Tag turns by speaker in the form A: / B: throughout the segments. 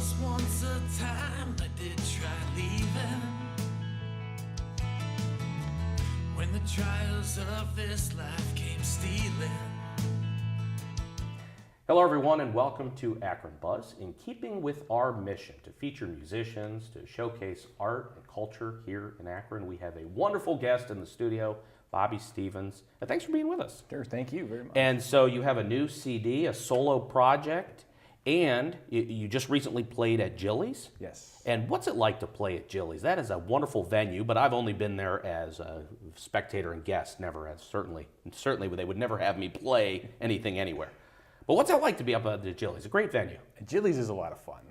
A: was once a time I did try leaving, when the trials of this life came stealing.
B: Hello everyone and welcome to Akron Buzz. In keeping with our mission to feature musicians, to showcase art and culture here in Akron, we have a wonderful guest in the studio, Bobby Stevens. And thanks for being with us.
C: Sure, thank you very much.
B: And so you have a new CD, a solo project, and you just recently played at Jilly's.
C: Yes.
B: And what's it like to play at Jilly's? That is a wonderful venue, but I've only been there as a spectator and guest, never as certainly they would never have me play anything anywhere. But what's it like to be up at the Jilly's? A great venue.
C: Jilly's is a lot of fun.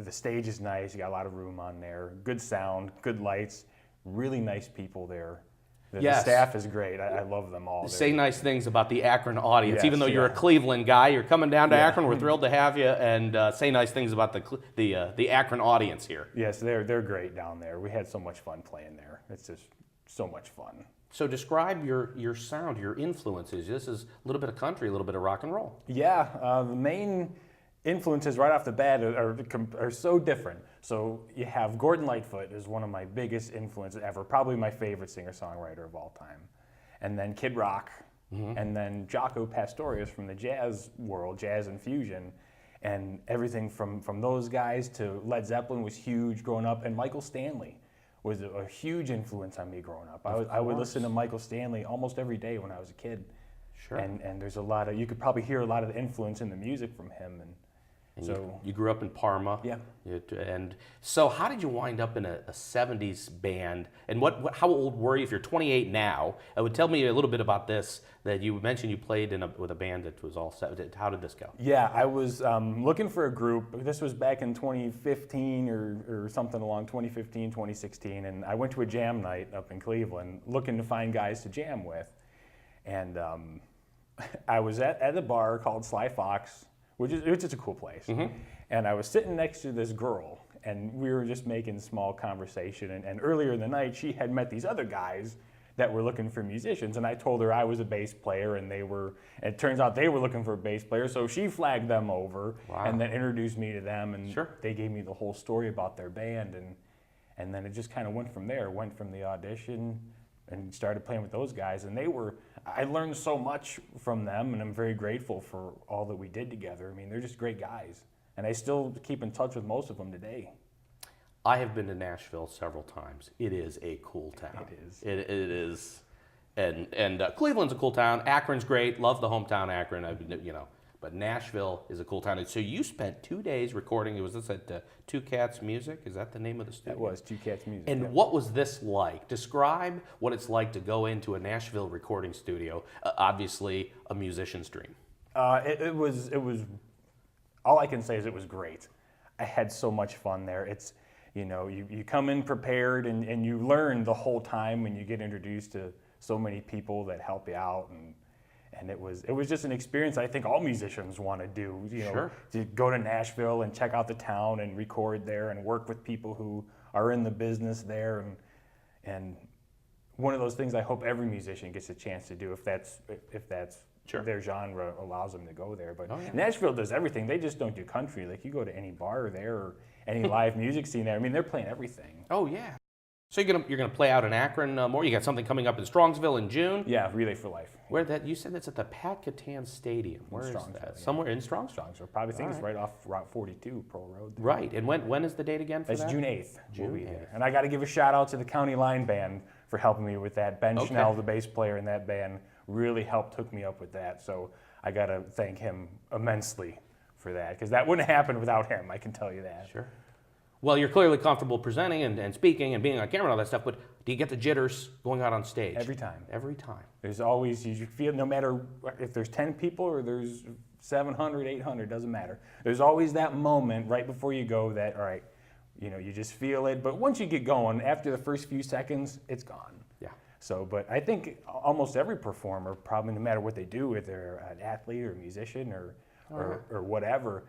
C: The stage is nice. You got a lot of room on there. Good sound, good lights, really nice people there. The staff is great. I love them all.
B: Say nice things about the Akron audience.
C: Yes,
B: even though you're a Cleveland guy, you're coming down to Akron. We're thrilled to have you, and say nice things about the Akron audience here.
C: Yes, they're great down there. We had so much fun playing there. It's just so much fun.
B: So describe your sound, your influences. This is a little bit of country, a little bit of rock and roll.
C: Yeah, the main influences right off the bat are so different. So you have Gordon Lightfoot is one of my biggest influences ever, probably my favorite singer-songwriter of all time. And then Kid Rock, and then Jaco Pastorius from the jazz world, jazz and fusion. And everything from those guys to Led Zeppelin was huge growing up, and Michael Stanley was a huge influence on me growing up. I would listen to Michael Stanley almost every day when I was a kid.
B: Sure.
C: And there's a lot of, you could probably hear a lot of the influence in the music from him. And so
B: you grew up in Parma.
C: Yeah.
B: And so how did you wind up in a 70s band? And how old were you? If you're 28 now, it would tell me a little bit about this, that you mentioned you played with a band that was all 70s. How did this go?
C: Yeah, I was looking for a group. This was back in 2015 or something along 2015, 2016. And I went to a jam night up in Cleveland looking to find guys to jam with. And I was at a bar called Sly Fox, which is a cool place. And I was sitting next to this girl, and we were just making small conversation. And earlier in the night, she had met these other guys that were looking for musicians. And I told her I was a bass player, and it turns out they were looking for a bass player. So she flagged them over and then introduced me to them. And they gave me the whole story about their band. And then it just kind of went from there. Went from the audition and started playing with those guys. And I learned so much from them, and I'm very grateful for all that we did together. I mean, they're just great guys. And I still keep in touch with most of them today.
B: I have been to Nashville several times. It is a cool town.
C: It is.
B: It is. And Cleveland's a cool town. Akron's great. Love the hometown Akron. But Nashville is a cool town. And so you spent 2 days recording. Was this at Two Cats Music? Is that the name of the studio?
C: That was Two Cats Music.
B: And what was this like? Describe what it's like to go into a Nashville recording studio. Obviously, a musician's dream.
C: It was. All I can say is it was great. I had so much fun there. It's, you come in prepared, and you learn the whole time when you get introduced to so many people that help you out, and it was just an experience I think all musicians want to do. To go to Nashville and check out the town and record there and work with people who are in the business there, and one of those things I hope every musician gets a chance to do if that's their genre allows them to go there. But Nashville does everything. They just don't do country. Like, you go to any bar there or any live music scene there. I mean, they're playing everything.
B: Oh yeah. So you're gonna play out in Akron more. You got something coming up in Strongsville in June.
C: Yeah, Relay for Life.
B: You said that's at the Pat Catan Stadium. Where is that?
C: Yeah.
B: Somewhere in Strongsville.
C: Strongsville. Probably think it's right off Route 42, Pearl Road. There.
B: Right. And when is the date again for that?
C: It's June 8th.
B: June
C: We'll be
B: 8th.
C: there. And I got to give a shout out to the County Line Band for helping me with that. Ben Schnell, the bass player in that band, really helped hook me up with that. So I got to thank him immensely for that, because that wouldn't happen without him. I can tell you that.
B: Sure. Well, you're clearly comfortable presenting and speaking and being on camera and all that stuff, but do you get the jitters going out on stage?
C: Every time.
B: Every time.
C: There's always, you feel, no matter if there's 10 people or there's 700, 800, doesn't matter. There's always that moment right before you go that, all right, you just feel it. But once you get going, after the first few seconds, it's gone.
B: Yeah.
C: So, but I think almost every performer, probably no matter what they do, if they're an athlete or a musician or whatever,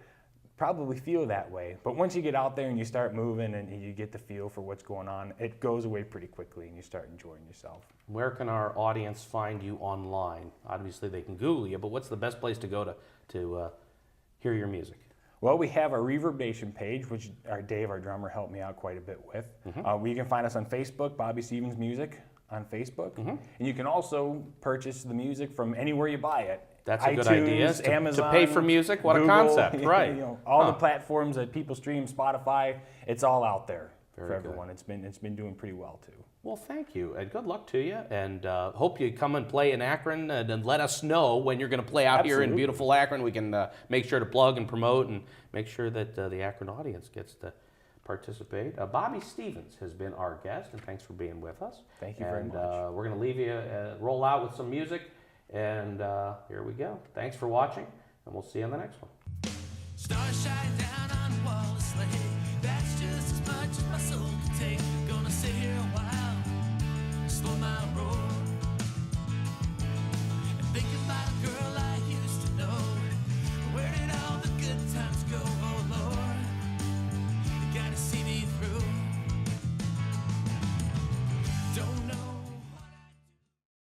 C: probably feel that way. But once you get out there and you start moving and you get the feel for what's going on, it goes away pretty quickly and you start enjoying yourself.
B: Where can our audience find you online? Obviously they can Google you, but what's the best place to go to hear your music?
C: Well, we have our reverberation page, which Dave, our drummer, helped me out quite a bit with. You can find us on Facebook, Bobby Stevens Music on Facebook. And you can also purchase the music from anywhere you buy it.
B: That's a
C: iTunes,
B: good idea.
C: Amazon,
B: to pay for music, what
C: Google,
B: a concept, right?
C: You know, all the platforms that people stream, Spotify, it's all out there for everyone.
B: good.
C: It's been doing pretty well too.
B: Well, thank you, and good luck to you, and hope you come and play in Akron, and let us know when you're going to play out here in beautiful Akron. We can make sure to plug and promote and make sure that the Akron audience gets to participate. Bobby Stevens has been our guest, and thanks for being with us.
C: Thank you very much.
B: We're going to leave you, roll out with some music, and here we go. Thanks for watching, and we'll see you on the next one.
A: Stars shine down.